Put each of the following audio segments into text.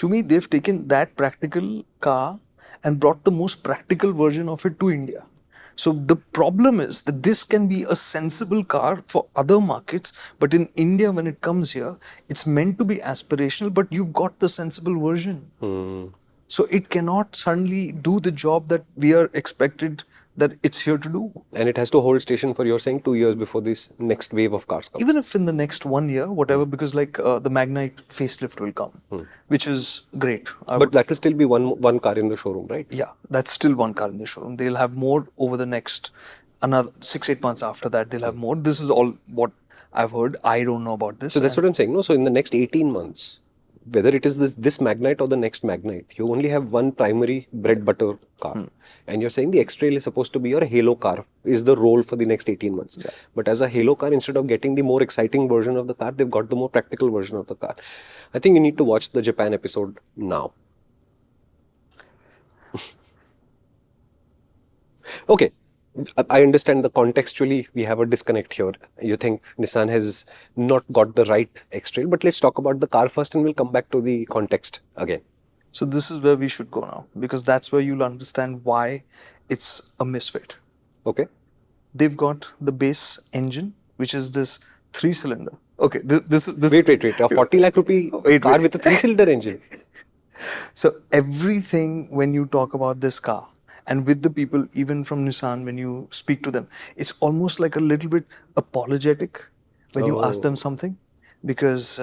Shumi, they've taken that practical car and brought the most practical version of it to India. So the problem is that this can be a sensible car for other markets, but in India, when it comes here, it's meant to be aspirational, but you've got the sensible version. So it cannot suddenly do the job that we are expected that it's here to do. And it has to hold station for, you're saying, 2 years before this next wave of cars comes. Even if in the next 1 year, whatever, because like the Magnite facelift will come, which is great. But that will still be one car in the showroom, right? Yeah, that's still one car in the showroom. They'll have more over the next another 6-8 months after that. They'll have more. This is all what I've heard. I don't know about this. So that's what I'm saying. No, so in the next 18 months, whether it is this Magnite or the next Magnite, you only have one primary bread butter car. And you're saying the X-Trail is supposed to be your halo car, is the role for the next 18 months. Yeah. But as a halo car, instead of getting the more exciting version of the car, they've got the more practical version of the car. I think you need to watch the Japan episode now. Okay. I understand that contextually we have a disconnect here. You think Nissan has not got the right X-Trail, but let's talk about the car first and we'll come back to the context again. So this is where we should go now, because that's where you'll understand why it's a misfit. Okay. They've got the base engine, which is this 3-cylinder. Okay, this. Wait. A 40 lakh rupee car with a 3-cylinder engine. So everything when you talk about this car, and with the people, even from Nissan, when you speak to them, it's almost like a little bit apologetic when you ask them something, because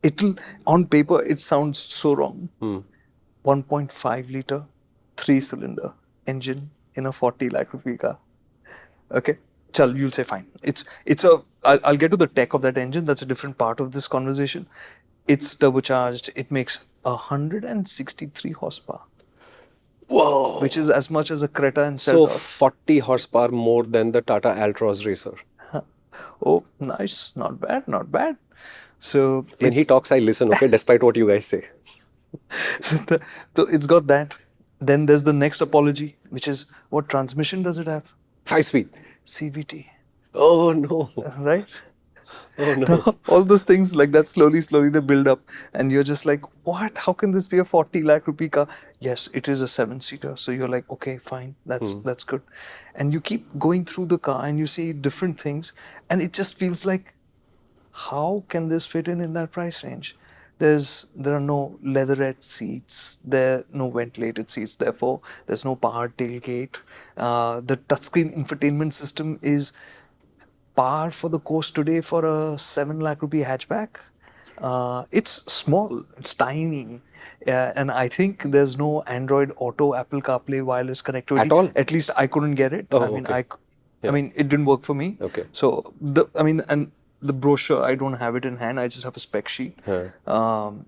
it'll, on paper, it sounds so wrong. 1.5 liter, 3-cylinder engine in a 40 lakh rupee car. Okay, chal, you'll say fine. I'll get to the tech of that engine. That's a different part of this conversation. It's turbocharged. It makes 163 horsepower. Whoa! Which is as much as a Creta and So Seltos. 40 horsepower more than the Tata Altroz Racer. Oh, nice. Not bad, not bad. So when he talks, I listen, okay, despite what you guys say. So it's got that. Then there's the next apology, which is, what transmission does it have? 5-speed. CVT. Oh no. Right? Oh no. All those things like that, slowly they build up, and you're just like, what? How can this be a 40 lakh rupee car? Yes, it is a 7-seater. So you're like, okay, fine, that's good. And you keep going through the car and you see different things, and it just feels like, how can this fit in that price range? There are no leatherette seats, there are no ventilated seats, therefore there's no power tailgate. The touchscreen infotainment system is par for the course today for a 7 lakh rupee hatchback. It's small, it's tiny, and I think there's no Android Auto, Apple CarPlay wireless connectivity. At all? At least I couldn't get it. Oh, I Yeah. mean, it didn't work for me. Okay. So and the brochure, I don't have it in hand. I just have a spec sheet. So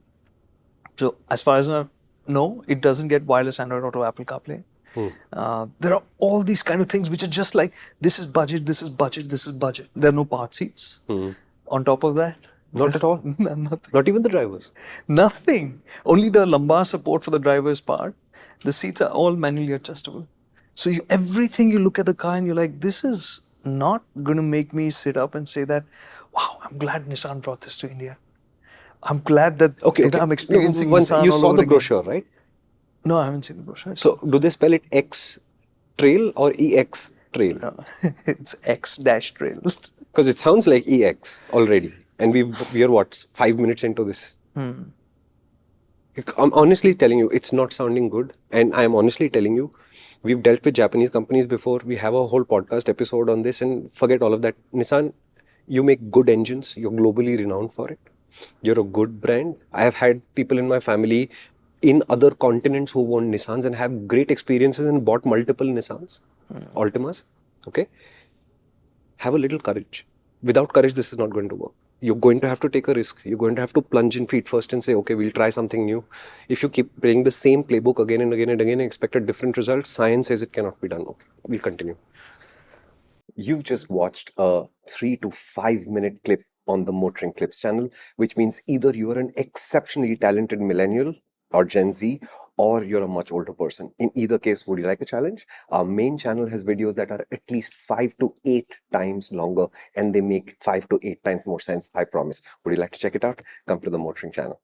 as far as I know, it doesn't get wireless Android Auto, Apple CarPlay. There are all these kind of things which are just like, this is budget, this is budget, this is budget. There are no part seats. On top of that, Not at all. nothing. Not even the drivers. Nothing. Only the lumbar support for the driver's part. The seats are all manually adjustable. So everything you look at the car and you're like, this is not going to make me sit up and say that, wow, I'm glad Nissan brought this to India. I'm glad that I'm experiencing Nissan you all saw over the again. brochure, right? No, I haven't seen the brochure. So do they spell it X-Trail or EX-Trail? No, it's X-Trail. Because it sounds like EX already. And we are what, 5 minutes into this? I'm honestly telling you, it's not sounding good. And I'm honestly telling you, we've dealt with Japanese companies before. We have a whole podcast episode on this, and forget all of that. Nissan, you make good engines. You're globally renowned for it. You're a good brand. I have had people in my family in other continents who own Nissans and have great experiences and bought multiple Nissans, Altimas. Okay? Have a little courage. Without courage, this is not going to work. You're going to have to take a risk. You're going to have to plunge in feet first and say, okay, we'll try something new. If you keep playing the same playbook again and again and again and expect a different result, science says it cannot be done. Okay, we'll continue. You've just watched a 3 to 5 minute clip on the MotorInc Clips channel, which means either you are an exceptionally talented millennial or Gen Z, or you're a much older person. In either case, would you like a challenge? Our main channel has videos that are at least 5 to 8 times longer, and they make 5 to 8 times more sense, I promise. Would you like to check it out? Come to the MotorInc channel.